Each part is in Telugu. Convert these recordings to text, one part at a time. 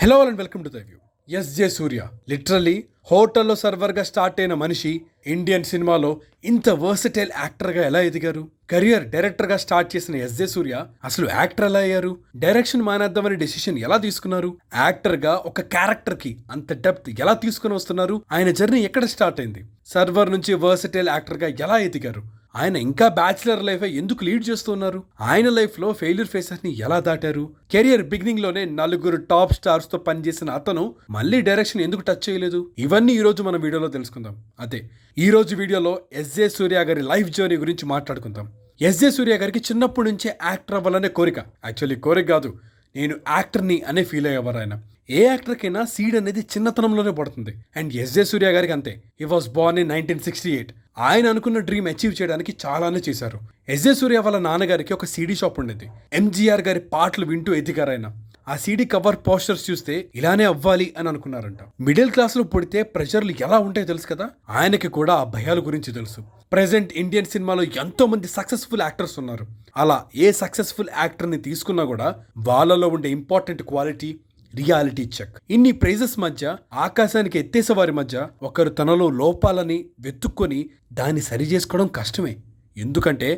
Hello and welcome to the view. SJ Surya literally హోటల్లో సర్వర్గా స్టార్ట్ అయిన మనిషి ఇండియన్ సినిమాలో ఇంత వర్సటైల్ యాక్టర్గా ఎలా ఎదిగారు? కెరియర్ డైరెక్టర్గా స్టార్ట్ చేసిన ఎస్జే సూర్య అసలు యాక్టర్ ఎలా అయ్యారు? డైరెక్షన్ మానేద్దామనే డెసిషన్ ఎలా తీసుకున్నారు? యాక్టర్గా ఒక క్యారెక్టర్కి అంత డెప్త్ ఎలా తీసుకుని వస్తున్నారు? ఆయన జర్నీ ఎక్కడ స్టార్ట్ అయింది? సర్వర్ నుంచి వర్సటైల్ యాక్టర్గా ఎలా ఎదిగారు? ఆయన ఇంకా బ్యాచిలర్ లైఫ్ ఎందుకు లీడ్ చేస్తున్నారు? ఆయన లైఫ్లో ఫెయిల్యూర్ ఫేసెస్ ని ఎలా దాటారు? కెరియర్ బిగినింగ్ లోనే నలుగురు టాప్ స్టార్స్ తో పనిచేసిన అతను మళ్ళీ డైరెక్షన్ ఎందుకు టచ్ చేయలేదు? ఇవన్నీ ఈ రోజు మనం వీడియోలో తెలుసుకుందాం. అదే ఈ రోజు వీడియోలో ఎస్జే సూర్య గారి లైఫ్ జర్నీ గురించి మాట్లాడుకుందాం. ఎస్జే సూర్య గారికి చిన్నప్పటి నుంచే యాక్టర్ అవ్వాలనే కోరిక. యాక్చువల్లీ కోరిక కాదు, నేను యాక్టర్ని అనే ఫీల్ అయ్యేవారు ఆయన. ఏ యాక్టర్కైనా సీడ్ అనేది చిన్నతనంలోనే పడుతుంది. అండ్ ఎస్జే సూర్య గారికి అంతే. He was Born in 1968. ఆయన అనుకున్న డ్రీమ్ అచీవ్ చేయడానికి చాలానే చేశారు. ఎస్జే సూర్య వాళ్ళ నాన్నగారికి ఒక సీడీ షాప్ ఉండేది. ఎంజీఆర్ గారి పాటలు వింటూ ఎదిగారు ఆయన. ఆ సీడీ కవర్ పోస్టర్స్ చూస్తే ఇలానే అవ్వాలి అని అనుకున్నారంట. మిడిల్ క్లాస్ లో పుడితే ప్రెషర్లు ఎలా ఉంటాయో తెలుసు కదా, ఆయనకి కూడా ఆ భయాల గురించి తెలుసు. ప్రెసెంట్ ఇండియన్ సినిమాలో ఎంతో మంది సక్సెస్ఫుల్ యాక్టర్స్ ఉన్నారు. అలా ఏ సక్సెస్ఫుల్ యాక్టర్ని తీసుకున్నా కూడా వాళ్ళలో ఉండే ఇంపార్టెంట్ క్వాలిటీ రియాలిటీ చెక్. ఇన్ని ప్రైజెస్ మధ్య ఆకాశానికి ఎత్తేసే వారి మధ్య ఒకరు తనలో లోపాలని వెతుక్కొని దాన్ని సరి చేసుకోవడం కష్టమే. ఎందుకంటే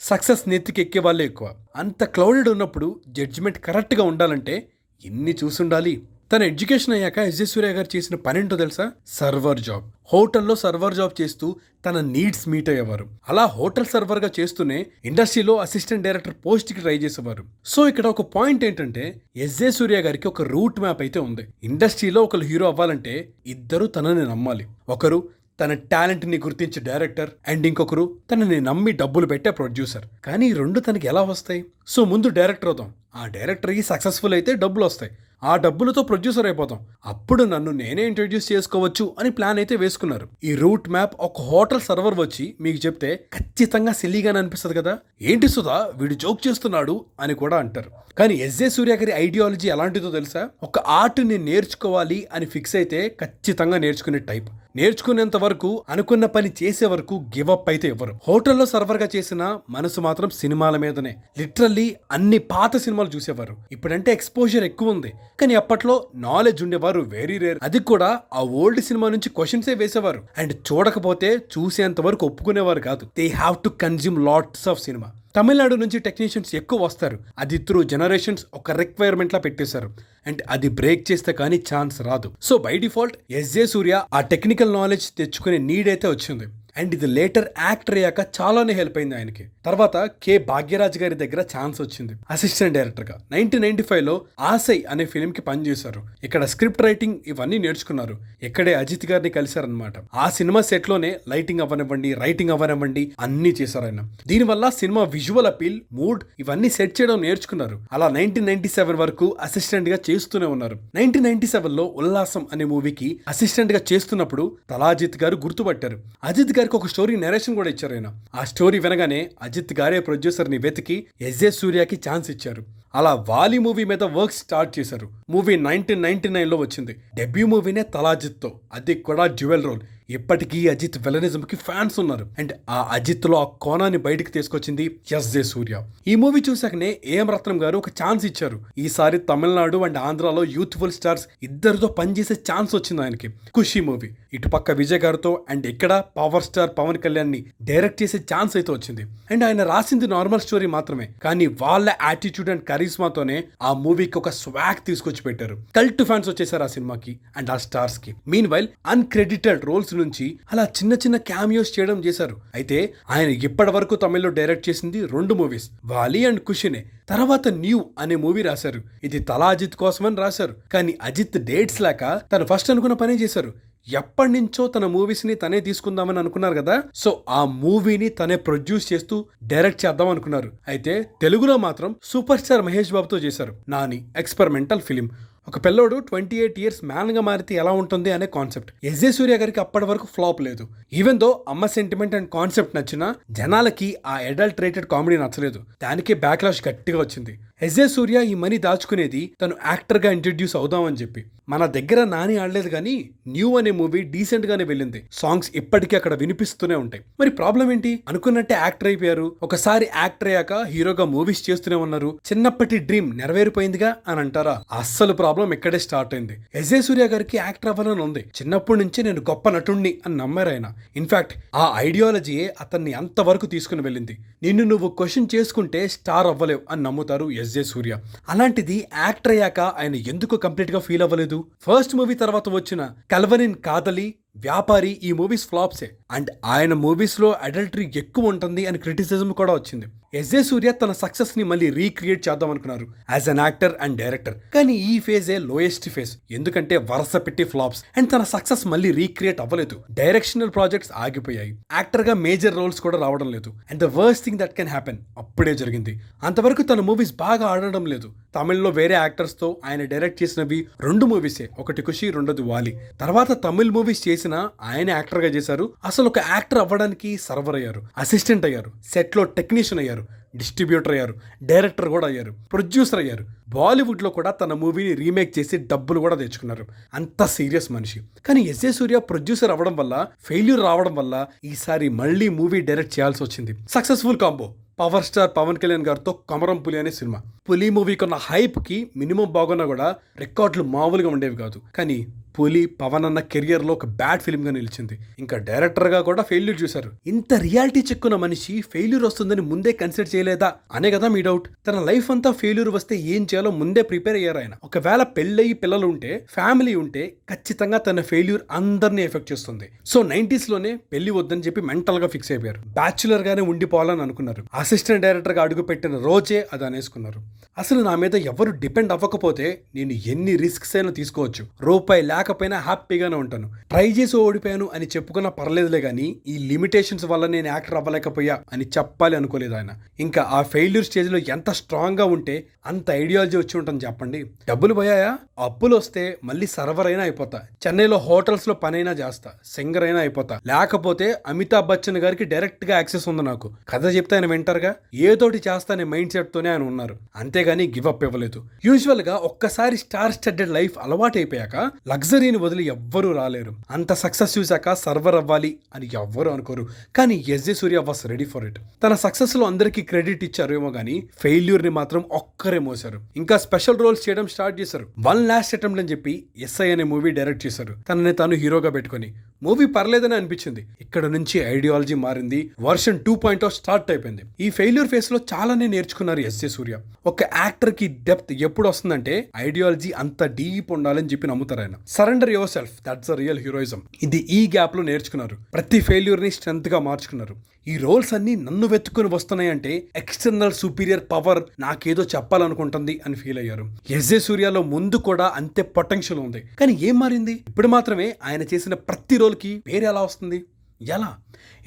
సక్సెస్ నెత్తికెక్కే వాళ్ళే ఎక్కువ. అంత క్లౌడెడ్ ఉన్నప్పుడు జడ్జిమెంట్ కరెక్ట్గా ఉండాలంటే ఎన్ని చూసుండాలి. తన ఎడ్యుకేషన్ అయ్యాక ఎస్జే సూర్య గారు చేసిన పనేంటో తెలుసా? Server job. హోటల్లో సర్వర్ జాబ్ చేస్తూ తన నీడ్స్ మీట్ అయ్యేవారు. అలా హోటల్ సర్వర్గా చేస్తూనే ఇండస్ట్రీలో అసిస్టెంట్ డైరెక్టర్ పోస్ట్కి ట్రై చేసేవారు. సో ఇక్కడ ఒక పాయింట్ ఏంటంటే ఎస్జే సూర్య గారికి ఒక రూట్ మ్యాప్ అయితే ఉంది. ఇండస్ట్రీలో ఒకరు హీరో అవ్వాలంటే ఇద్దరు తనని నమ్మాలి. ఒకరు తన టాలెంట్ని గుర్తించే డైరెక్టర్ అండ్ ఇంకొకరు తనని నమ్మి డబ్బులు పెట్టే ప్రొడ్యూసర్. కానీ ఈ రెండు తనకి ఎలా వస్తాయి? సో ముందు డైరెక్టర్ అవుతాం. ఆ డైరెక్టర్కి సక్సెస్ఫుల్ అయితే డబ్బులు వస్తాయి. ఆ డబ్బులతో ప్రొడ్యూసర్ అయిపోతాం. అప్పుడు నన్ను నేనే ఇంట్రడ్యూస్ చేసుకోవచ్చు అని ప్లాన్ అయితే వేసుకున్నారు. ఈ రూట్ మ్యాప్ ఒక హోటల్ సర్వర్ వచ్చి మీకు చెప్తే ఖచ్చితంగా సిల్లీగానే అనిపిస్తుంది కదా, ఏంటి సుధా వీడు జోక్ చేస్తున్నాడు అని కూడా అంటారు. కానీ ఎస్జే సూర్య గారి ఐడియాలజీ ఎలాంటిదో తెలుసా? ఒక ఆర్ట్ని నేర్చుకోవాలి అని ఫిక్స్ అయితే ఖచ్చితంగా నేర్చుకునే టైప్. నేర్చుకునేంత వరకు, అనుకున్న పని చేసే వరకు గివ్ అప్ అయితే ఇవ్వరు. హోటల్లో సర్వర్గా చేసిన మనసు మాత్రం సినిమాల మీదనే. లిటరల్లీ అన్ని పాత సినిమాలు చూసేవారు. ఇప్పుడంటే ఎక్స్పోజర్ ఎక్కువ ఉంది, కానీ అప్పట్లో నాలెడ్జ్ ఉండేవారు వెరీ రేర్. అది కూడా ఆ ఓల్డ్ సినిమా నుంచి క్వశ్చన్సే వేసేవారు. అండ్ చూడకపోతే చూసేంత వరకు ఒప్పుకునేవారు కాదు. They have to consume lots of cinema. Tamil Nadu నుంచి టెక్నీషియన్స్ ఎక్కువ వస్తారు. అది త్రూ జనరేషన్స్ ఒక రిక్వైర్మెంట్ లా పెట్టేశారు. అండ్ అది బ్రేక్ చేస్తే కానీ ఛాన్స్ రాదు. సో బై డిఫాల్ట్ ఎస్జే సూర్య ఆ టెక్నికల్ నాలెడ్జ్ తెచ్చుకునే నీడ్ అయితే వచ్చింది. అండ్ ఇది లేటర్ యాక్టర్ అయ్యాక చాలానే హెల్ప్ అయింది ఆయనకి. తర్వాత కె భాగ్యరాజ్ గారి దగ్గర ఛాన్స్ వచ్చింది అసిస్టెంట్ డైరెక్టర్ గా. 1995లో ఆసై అనే ఫిలిం కి పనిచేశారు. ఇక్కడ స్క్రిప్ట్ రైటింగ్ ఇవన్నీ నేర్చుకున్నారు. ఇక్కడే అజిత్ గారిని కలిశారనమాట. ఆ సినిమా సెట్ లోనే లైటింగ్ అవ్వనివ్వండి, రైటింగ్ అవ్వనివ్వండి అన్ని చేశారు ఆయన. దీనివల్ల సినిమా విజువల్ అపీల్, మూడ్ ఇవన్నీ సెట్ చేయడం నేర్చుకున్నారు. అలా 1997 వరకు అసిస్టెంట్ గా చేస్తూనే ఉన్నారు. 1997లో ఉల్లాసం అనే మూవీకి అసిస్టెంట్ గా చేస్తున్నప్పుడు తలాజిత్ గారు గుర్తుపట్టారు. అజిత్ గారికి ఒక స్టోరీ నరేషన్ కూడా ఇచ్చారు ఆయన. ఆ స్టోరీ వినగానే అజిత్ గారే ప్రొడ్యూసర్ ని వెతికి ఎస్జే సూర్యకి ఛాన్స్ ఇచ్చారు. అలా వాలి మూవీ మీద వర్క్ స్టార్ట్ చేశారు. మూవీ 1999లో వచ్చింది. డెబ్యూ మూవీనే తలాజిత్తో, అది కూడా డ్యూయల్ రోల్. ఇప్పటికీ అజిత్ విలనిజం కి ఫ్యాన్స్ ఉన్నారు. అండ్ ఆ అజిత్ లో ఆ కోణాన్ని బయటకు తీసుకొచ్చింది ఎస్జే సూర్య. ఈ మూవీ చూసాకనే ఏఎం రత్నం గారు ఒక ఛాన్స్ ఇచ్చారు. ఈసారి తమిళనాడు అండ్ ఆంధ్రాలో యూత్ఫుల్ స్టార్స్ ఇద్దరితో పనిచేసే ఛాన్స్ వచ్చింది ఆయనకి. ఖుషి మూవీ ఇటుపక్క విజయ్ గారితో అండ్ ఇక్కడ పవర్ స్టార్ పవన్ కళ్యాణ్ ని డైరెక్ట్ చేసే ఛాన్స్ అయితే వచ్చింది. అండ్ ఆయన రాసింది నార్మల్ స్టోరీ మాత్రమే, కానీ వాళ్ళ యాటిట్యూడ్ అండ్ కరిస్మాతోనే ఆ మూవీకి ఒక స్వాగ్ తీసుకొచ్చి పెట్టారు. కల్ట్ ఫ్యాన్స్ వచ్చేసారు ఆ సినిమాకి అండ్ ఆ స్టార్స్ కి. మీన్ వైల్ అన్క్రెడిటెడ్ రోల్స్ నుంచి అలా చిన్న చిన్న క్యామియోస్ చేయడం చేశారు. అయితే ఆయన ఇప్పటి వరకు తమిళ్లో డైరెక్ట్ చేసింది 2 మూవీస్, వాలి అండ్ ఖుషినే. తర్వాత న్యూ అనే మూవీ రాశారు. ఇది తలా అజిత్ కోసమని రాశారు. కానీ అజిత్ డేట్స్ లేక తను ఫస్ట్ అనుకున్న పనే చేశారు. ఎప్పటి నుంచో తన మూవీస్ ని తనే తీసుకుందామని అనుకున్నారు కదా. సో ఆ మూవీని తనే ప్రొడ్యూస్ చేస్తూ డైరెక్ట్ చేద్దాం అనుకున్నారు. అయితే తెలుగులో మాత్రం సూపర్ స్టార్ మహేష్ బాబుతో చేశారు. Nani experimental film. ఒక పిల్లోడు 28 ఇయర్స్ మ్యాన్ గా మారితే ఎలా ఉంటుంది అనే కాన్సెప్ట్. ఎస్జే సూర్య గారికి అప్పటి వరకు ఫ్లాప్ లేదు. ఈవెన్ దో అమ్మ సెంటిమెంట్ అండ్ కాన్సెప్ట్ నచ్చినా జనాలకి ఆ అడల్ట్ రేటెడ్ కామెడీ నచ్చలేదు. దానికే బ్యాక్లాష్ గట్టిగా వచ్చింది. ఎస్జే సూర్య ఈ మనీ దాచుకునేది తను యాక్టర్ గా ఇంట్రడ్యూస్ అవుదామని చెప్పి. మన దగ్గర నాని ఆడలేదు కానీ న్యూ అనే మూవీ డీసెంట్ గానే వెళ్ళింది. సాంగ్స్ ఇప్పటికీ అక్కడ వినిపిస్తూనే ఉంటాయి. మరి ప్రాబ్లం ఏంటి? అనుకున్నట్టే యాక్టర్ అయిపోయారు. ఒకసారి యాక్టర్ అయ్యాక హీరోగా మూవీస్ చేస్తూనే ఉన్నారు. చిన్నప్పటి డ్రీమ్ నెరవేరిపోయిందిగా అని అంటారా? అస్సలు ప్రాబ్లం ఇక్కడే స్టార్ట్ అయింది. ఎస్జే సూర్య గారికి యాక్టర్ అవ్వాలని ఉంది. చిన్నప్పటి నుంచి నేను గొప్ప నటుణ్ణి అని నమ్మారు ఆయన. ఇన్ఫాక్ట్ ఆ ఐడియాలజీయే అతన్ని అంతవరకు తీసుకుని వెళ్ళింది. నిన్ను నువ్వు క్వశ్చన్ చేసుకుంటే స్టార్ అవ్వలేవు అని నమ్ముతారు ఎస్జే సూర్య. అలాంటిది యాక్టర్ అయ్యాక ఆయన ఎందుకు కంప్లీట్ గా ఫీల్ అవ్వలేదు? ఫస్ట్ మూవీ తర్వాత వచ్చిన కల్వరిన్ కాదలి, వ్యాపారి ఈ మూవీస్ ఫ్లాప్సే. అండ్ ఆయన మూవీస్ లో అడల్టరీ ఎక్కువ ఉంటుంది అని క్రిటిసిజం కూడా వచ్చింది. ఎస్జే సూర్య తన సక్సెస్ ని మళ్ళీ రీక్రియేట్ చేద్దాం అనుకున్నారు as an actor and director. కానీ ఈ ఫేజే లోయెస్ట్ ఫేజ్. ఎందుకంటే వరుస పెట్టి ఫ్లాప్స్ అండ్ తన సక్సెస్ మళ్ళీ రీక్రియేట్ అవ్వలేదు. డైరెక్షనల్ ప్రాజెక్ట్స్ ఆగిపోయాయి. యాక్టర్ గా మేజర్ రోల్స్ కూడా రావడం లేదు. And the worst thing that can happen అప్పుడే జరిగింది. అంతవరకు తన మూవీస్ బాగా ఆడడం లేదు. తమిళ్లో వేరే యాక్టర్స్ తో ఆయన డైరెక్ట్ చేసినవి 2 మూవీసే. ఒకటి ఖుషి, రెండోది వాలి. తర్వాత తమిళ్ మూవీస్ చేసిన ఆయన యాక్టర్ గా చేశారు. అసలు ఒక యాక్టర్ అవ్వడానికి సర్వర్ అయ్యారు, అసిస్టెంట్ అయ్యారు, సెట్ లో టెక్నీషియన్ అయ్యారు, డిస్ట్రిబ్యూటర్ అయ్యారు, డైరెక్టర్ కూడా అయ్యారు, ప్రొడ్యూసర్ అయ్యారు. బాలీవుడ్ లో కూడా తన మూవీని రీమేక్ చేసి డబ్బులు కూడా తెచ్చుకున్నారు. అంత సీరియస్ మనిషి. కానీ ఎస్జే సూర్య ప్రొడ్యూసర్ అవ్వడం వల్ల, ఫెయిల్యూర్ రావడం వల్ల ఈసారి మళ్ళీ మూవీ డైరెక్ట్ చేయాల్సి వచ్చింది. Successful combo power star Pawan Kalyan గారితో కొమరం పులి అనే సినిమా. పులి మూవీకి ఉన్న హైప్ కి మినిమం బాగున్నా కూడా రికార్డులు మామూలుగా ఉండేవి కాదు. కానీ పులి పవన్ అన్న కెరియర్ లో ఒక బ్యాడ్ ఫిల్మ్ గా నిలిచింది. ఇంకా డైరెక్టర్ గా కూడా ఫెయిల్యూర్ చూశారు. ఇంత రియాలిటీ చెక్కున్న మనిషి ఫెయిల్యూర్ వస్తుందని ముందే కన్సిడర్ చేయలేదా అనే కదా మీ డౌట్. తన లైఫ్ అంతా ఫెయిల్యూర్ వస్తే ఏం చేయాలో ముందే ప్రిపేర్ అయ్యారు ఆయన. ఒకవేళ పెళ్ళయి పిల్లలు ఉంటే, ఫ్యామిలీ ఉంటే ఖచ్చితంగా తన ఫెయిల్యూర్ అందరినీ ఎఫెక్ట్ చేస్తుంది. సో 90s లోనే పెళ్లి వద్దని చెప్పి మెంటల్ గా ఫిక్స్ అయిపోయారు. బ్యాచులర్ గానే ఉండిపోవాలని అనుకున్నారు. అసిస్టెంట్ డైరెక్టర్ గా అడుగు పెట్టిన రోజే అది అనేసుకున్నారు. అసలు నా మీద ఎవరు డిపెండ్ అవ్వకపోతే నేను ఎన్ని రిస్క్స్ అయినా తీసుకోవచ్చు, రూపాయి లేకపోయినా హ్యాపీగానే ఉంటాను, ట్రై చేసి ఓడిపోయాను అని చెప్పుకున్నా పర్లేదులే కానీ ఈ లిమిటేషన్స్ వల్ల నేను యాక్టర్ అవ్వలేకపోయా అని చెప్పాలి అనుకోలేదు ఆయన. ఇంకా ఆ ఫెయిల్యూర్ స్టేజ్ లో ఎంత స్ట్రాంగ్ గా ఉంటే అంత ఐడియాలజీ వచ్చి ఉంటుంది చెప్పండి. డబ్బులు పోయాయా? అప్పులు వస్తే మళ్ళీ సర్వర్ అయినా అయిపోతా, చెన్నైలో హోటల్స్ లో పనైనా చేస్తా, సింగర్ అయినా అయిపోతా, లేకపోతే అమితాబ్ బచ్చన్ గారికి డైరెక్ట్ గా యాక్సెస్ ఉంది నాకు, కథ చెప్తే ఆయన వింటారుగా, ఏదోటి చేస్తానే మైండ్ సెట్ తోనే ఆయన ఉన్నారు. అంతేగాని గివ్ అప్ ఇవ్వలేదు. యూజువల్ గా ఒక్కసారి స్టార్ స్టడెడ్ లైఫ్ అలవాటు అయిపోయాక లగ్జరీని వదిలి ఎవ్వరూ రాలేరు. అంత సక్సెస్ చూశాక సర్వర్ అవ్వాలి అని ఎవ్వరు అనుకోరు. కానీ SJ Surya was ready for it. తన సక్సెస్ లో అందరికీ క్రెడిట్ ఇచ్చారు ఏమో కానీ ఫెయిల్యూర్ ని మాత్రం ఒక్కరే మోసారు. ఇంకా స్పెషల్ రోల్స్ చేయడం స్టార్ట్ చేశారు. వన్ లాస్ట్ అటెంప్ట్ అని చెప్పి ఎస్ఐ అనే మూవీ డైరెక్ట్ చేశారు. తనని తాను హీరోగా పెట్టుకుని మూవీ పర్లేదని అనిపించింది. ఇక్కడ నుంచి ఐడియాలజీ మారింది. వర్షన్ 2.0 స్టార్ట్ అయిపోయింది. ఈ ఫెయిల్యూర్ ఫేస్ లో చాలానే నేర్చుకున్నారు ఎస్జే సూర్య. ఒక యాక్టర్ కి డెప్త్ ఎప్పుడు వస్తుందంటే ఐడియాలజీ అంత డీప్ ఉండాలని చెప్పి నమ్ముతారు ఆయన. Surrender your self, that's a real heroism. ఇది ఈ గ్యాప్ లో నేర్చుకున్నారు. ప్రతి ఫెయిల్యూర్ ని స్ట్రెంత్ గా మార్చుకున్నారు. ఈ రోల్స్ అన్ని నన్ను వెతుక్కుని వస్తున్నాయంటే ఎక్స్టర్నల్ సుపీరియర్ పవర్ నాకేదో చెప్పాలనుకుంటుంది అని ఫీల్ అయ్యారు. ఎస్జే సూర్యలో ముందు కూడా అంతే పొటెన్షియల్ ఉంది. కానీ ఏం మారింది? ఇప్పుడు మాత్రమే ఆయన చేసిన ప్రతి రోల్ కి పేరు ఎలా వస్తుంది? ఎలా?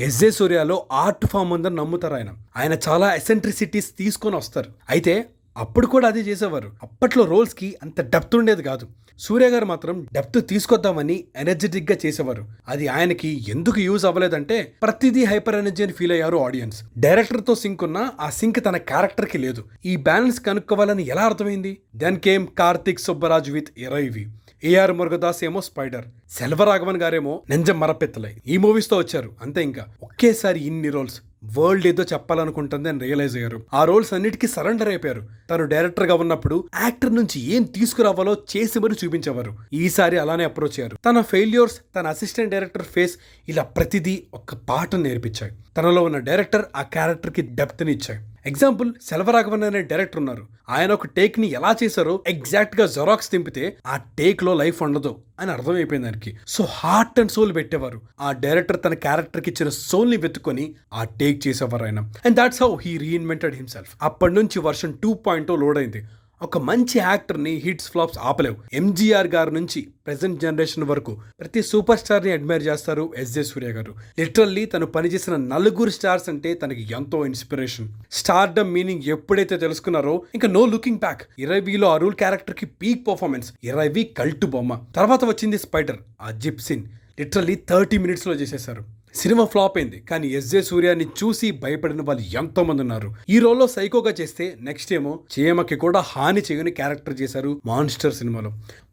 ఎస్జే సూర్యలో ఆర్ట్ ఫామ్ ఉందని నమ్ముతారు ఆయన. ఆయన చాలా ఎసెంట్రిసిటీస్ తీసుకొని వస్తారు. అయితే అప్పుడు కూడా అదే చేసేవారు. అప్పట్లో రోల్స్ కి అంత డెప్త్ ఉండేది కాదు. సూర్య గారు మాత్రం డెప్త్ తీసుకొద్దామని ఎనర్జెటిక్ గా చేసేవారు. అది ఆయనకి ఎందుకు యూజ్ అవ్వలేదంటే ప్రతిదీ హైపర్ ఎనర్జీ అని ఫీల్ అయ్యారు ఆడియన్స్. డైరెక్టర్ తో సింక్ ఉన్నా ఆ సింక్ తన క్యారెక్టర్ కి లేదు. ఈ బ్యాలెన్స్ కనుక్కోవాలని ఎలా అర్థమైంది? Then came Karthik Subbaraj with Iraivi. AR Murugadoss ఏమో స్పైడర్, సెల్వరాఘవన్ గారేమో నెంజం మరపెత్తలై. ఈ మూవీస్ తో వచ్చారు. అంతే, ఇంకా ఒకేసారి ఇన్ని రోల్స్. వరల్డ్ ఏదో చెప్పాలనుకుంటుంది అని రియలైజ్ అయ్యారు. ఆ రోల్స్ అన్నిటికీ సరెండర్ అయిపోయారు. తను డైరెక్టర్ గా ఉన్నప్పుడు యాక్టర్ నుంచి ఏం తీసుకురావాలో చేసి మరి చూపించేవారు. ఈసారి అలానే అప్రోచ్ అయ్యారు. తన ఫెయిల్యూర్స్, తన అసిస్టెంట్ డైరెక్టర్ ఫేస్, ఇలా ప్రతిదీ ఒక పాటను నేర్పించాయి. తనలో ఉన్న డైరెక్టర్ ఆ క్యారెక్టర్ కి డెప్త్ ని ఇచ్చాయి. ఎగ్జాంపుల్, సెల్వరాఘవన్ అనే డైరెక్టర్ ఉన్నారు. ఆయన ఒక టేక్ ని ఎలా చేశారో ఎగ్జాక్ట్ గా జెరాక్స్ తింపితే ఆ టేక్ లో లైఫ్ ఉండదు అని అర్థమైపోయింది దానికి. సో హార్ట్ అండ్ సోల్ పెట్టేవారు. ఆ డైరెక్టర్ తన క్యారెక్టర్ కి ఇచ్చిన సోల్ ని వెతుకొని ఆ టేక్ చేసేవారు ఆయన. And that's how he reinvented himself. అప్పటి నుంచి వర్షన్ 2.0 లోడ్ అయింది. ఒక మంచి యాక్టర్ని హిట్స్ ఫ్లాప్స్ ఆపలేవు. ఎంజీఆర్ గారి నుంచి ప్రెసెంట్ జనరేషన్ వరకు ప్రతి సూపర్ స్టార్ని అడ్మైర్ చేస్తారు ఎస్జే సూర్య గారు. లిటరల్లీ తను పనిచేసిన 4 స్టార్స్ అంటే తనకి ఎంతో ఇన్స్పిరేషన్. స్టార్డమ్ మీనింగ్ ఎప్పుడైతే తెలుసుకున్నారో ఇంకా నో లుకింగ్ బ్యాక్. 20లో అరుల్ క్యారెక్టర్ కి పీక్ పర్ఫార్మెన్స్, 20 కల్ట్ బొమ్మ. తర్వాత వచ్చింది స్పైడర్, ఆ జిప్సిన్ లిటరల్లీ 30 minutes లో చేసేశారు. సినిమా ఫ్లాప్ అయింది, కానీ ఎస్జే సూర్యాని చూసి భయపడిన వాళ్ళు ఎంతో మంది ఉన్నారు. ఈ రోల్లో సైకోగా చేస్తే నెక్స్ట్ ఏమో చీమకి కూడా హాని చేయని క్యారెక్టర్ చేశారు మాన్స్టర్ సినిమాలో.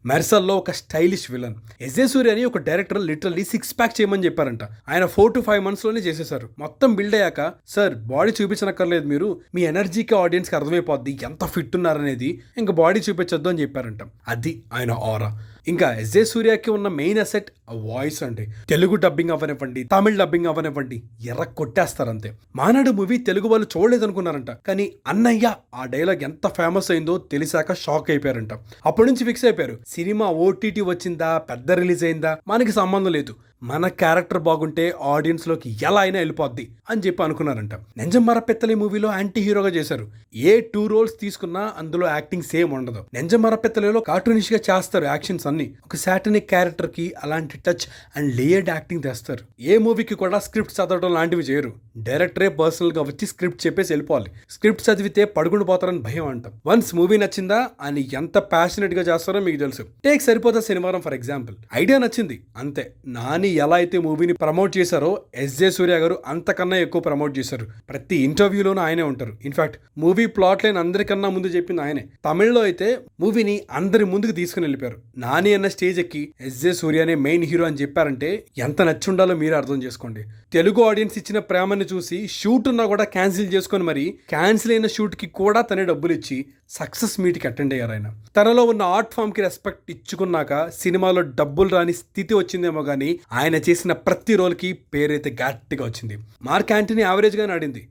మెర్సల్లో ఒక స్టైలిష్ విలన్. ఎస్జే సూర్యని ఒక డైరెక్టర్ లిటరల్లీ 6 ప్యాక్ చేయమని చెప్పారంట. ఆయన 4 to 5 months లోనే చేసేశారు. మొత్తం బిల్డ్ అయ్యాక సార్ బాడీ చూపించనక్కర్లేదు, మీరు మీ ఎనర్జీకి ఆడియన్స్కి అర్థమైపోద్ది ఎంత ఫిట్ ఉన్నారనేది, ఇంకా బాడీ చూపించొద్దు అని చెప్పారంట. అది ఆయన ఆరా. ఇంకా ఎస్జే సూర్యకి ఉన్న మెయిన్ అసెట్ వాయిస్ అండి. తెలుగు డబ్బింగ్ అవ్వనివ్వండి, తమిళ్ డబ్బింగ్ అవ్వనివ్వండి, ఎర్ర కొట్టేస్తారు అంతే. మానాడు మూవీ తెలుగు వాళ్ళు చూడలేదు అనుకున్నారంట, కానీ అన్నయ్య ఆ డైలాగ్ ఎంత ఫేమస్ అయిందో తెలిసాక షాక్ అయిపోయారంట. అప్పటి నుంచి ఫిక్స్ అయిపోయారు, సినిమా ఓటీటీ వచ్చిందా పెద్ద రిలీజ్ అయిందా మనకి సంబంధం లేదు, మన క్యారెక్టర్ బాగుంటే ఆడియన్స్ లోకి ఎలా అయినా వెళ్ళిపోద్ది అని చెప్పి అనుకున్నారంట. నెంజం మరపెత్తలి మూవీలో యాంటీ హీరోగా చేశారు. ఏ 2 roles తీసుకున్నా అందులో యాక్టింగ్ సేమ్ ఉండదు. నెంజం మరపెత్తలిలో కార్టూనిష్ గా చేస్తారు యాక్షన్స్ అన్ని. ఒక సాటనిక్ క్యారెక్టర్ కి అలాంటి టచ్ అండ్ లేయర్డ్ యాక్టింగ్ తెస్తారు. ఏ మూవీకి కూడా స్క్రిప్ట్ చదవడం లాంటివి చేయరు. డైరెక్టరే పర్సనల్ గా వచ్చి స్క్రిప్ట్ చెప్పేసి వెళ్ళిపోవాలి. స్క్రిప్ట్ చదివితే పడుకుని పోతారని భయం అంటాం. వన్స్ మూవీ నచ్చిందా అని ఎంత ప్యాషనెట్ గా చేస్తారో మీకు తెలుసు. టేక్ సరిపోతా శనివారం ఫర్ ఎగ్జాంపుల్. ఐడియా నచ్చింది అంతే. నాని ఎలా అయితే మూవీని ప్రమోట్ చేశారో ఎస్జే సూర్య గారు అంతకన్నా ఎక్కువ ప్రమోట్ చేశారు. ప్రతి ఇంటర్వ్యూలోనూ ఆయనే ఉంటారు. ఇన్ఫాక్ట్ మూవీ ప్లాట్ లైన్ అందరికన్నా ముందు చెప్పింది ఆయనే. తమిళ్లో అయితే మూవీని అందరి ముందుకు తీసుకుని వెళ్ళిపోయారు. నాని అన్న స్టేజ్ ఎక్కి ఎస్జే సూర్యనే మెయిన్ హీరో అని చెప్పారంటే ఎంత నచ్చి ఉండాలో మీరు అర్థం చేసుకోండి. తెలుగు ఆడియన్స్ ఇచ్చిన ప్రేమని చూసి షూట్ ఉన్నా కూడా క్యాన్సిల్ చేసుకొని మరి క్యాన్సిల్ అయిన షూట్ కి కూడా తనే డబ్బులు ఇచ్చి సక్సెస్ మీట్కి అటెండ్ అయ్యారు. ఆయన తనలో ఉన్న ఆర్ట్ ఫామ్ కి రెస్పెక్ట్ ఇచ్చుకున్నాక సినిమాలో డబ్బులు రాని స్థితి వచ్చిందేమో కానీ ఆయన చేసిన ప్రతి రోల్ కి పేరైతే గట్టిగా వచ్చింది. మార్క్ యాంటనీ యావరేజ్ గానే ఆడింది.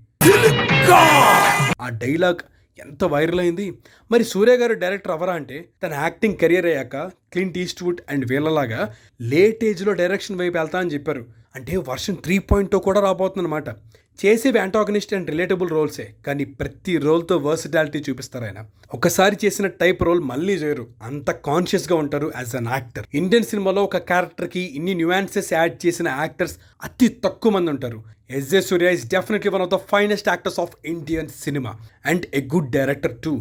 ఆ డైలాగ్ ఎంత వైరల్ అయింది. మరి సూర్య గారు డైరెక్టర్ అవరా అంటే తన యాక్టింగ్ కెరియర్ అయ్యాక క్లింట్ ఈస్ట్వుడ్ అండ్ వీళ్ళలాగా లేట్ ఏజ్లో డైరెక్షన్ వైపు వెళ్తా అని చెప్పారు. అంటే వర్షన్ 3.0 కూడా రాబోతుంది అనమాట. చేసేవి యాంటాగనిస్ట్ అండ్ రిలేటబుల్ రోల్సే, కానీ ప్రతి రోల్తో వర్సిటాలిటీ చూపిస్తారు ఆయన. ఒకసారి చేసిన టైప్ రోల్ మళ్ళీ చేయరు, అంత కాన్షియస్గా ఉంటారు యాజ్ అన్ యాక్టర్. ఇండియన్ సినిమాలో ఒక క్యారెక్టర్కి ఇన్ని న్యూయాన్సెస్ యాడ్ చేసిన యాక్టర్స్ అతి తక్కువ మంది ఉంటారు. SJ Surya is definitely one of the finest actors of Indian cinema and a good director two.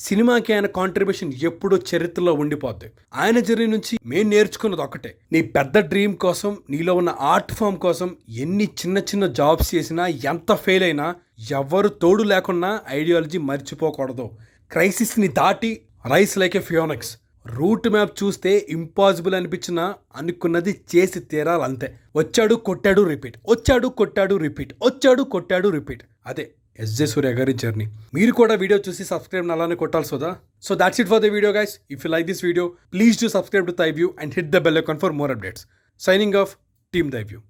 సినిమాకి ఆయన కాంట్రిబ్యూషన్ ఎప్పుడూ చరిత్రలో ఉండిపోద్ది. ఆయన జర్నీ నుంచి మేము నేర్చుకున్నది ఒకటే, నీ పెద్ద డ్రీమ్ కోసం, నీలో ఉన్న ఆర్ట్ ఫామ్ కోసం ఎన్ని చిన్న చిన్న జాబ్స్ చేసినా, ఎంత ఫెయిల్ అయినా, ఎవరు తోడు లేకున్నా ఐడియాలజీ మర్చిపోకూడదు. క్రైసిస్ని దాటి rise like a phoenix. Route map చూస్తే ఇంపాసిబుల్ అనిపించినా అనుకున్నది చేసి తీరాలంతే. వచ్చాడు కొట్టాడు రిపీట్, వచ్చాడు కొట్టాడు రిపీట్, వచ్చాడు కొట్టాడు రిపీట్. అదే ఎస్జే సూర్య గారి జర్నీ. మీరు కూడా వీడియో చూసి సబ్స్క్రైబ్ అలానే కొట్టాలి సోదా. So that's it for the video guys. If you like this video please do subscribe to Thy View and hit the bell icon for more updates. Signing off, team Thy view.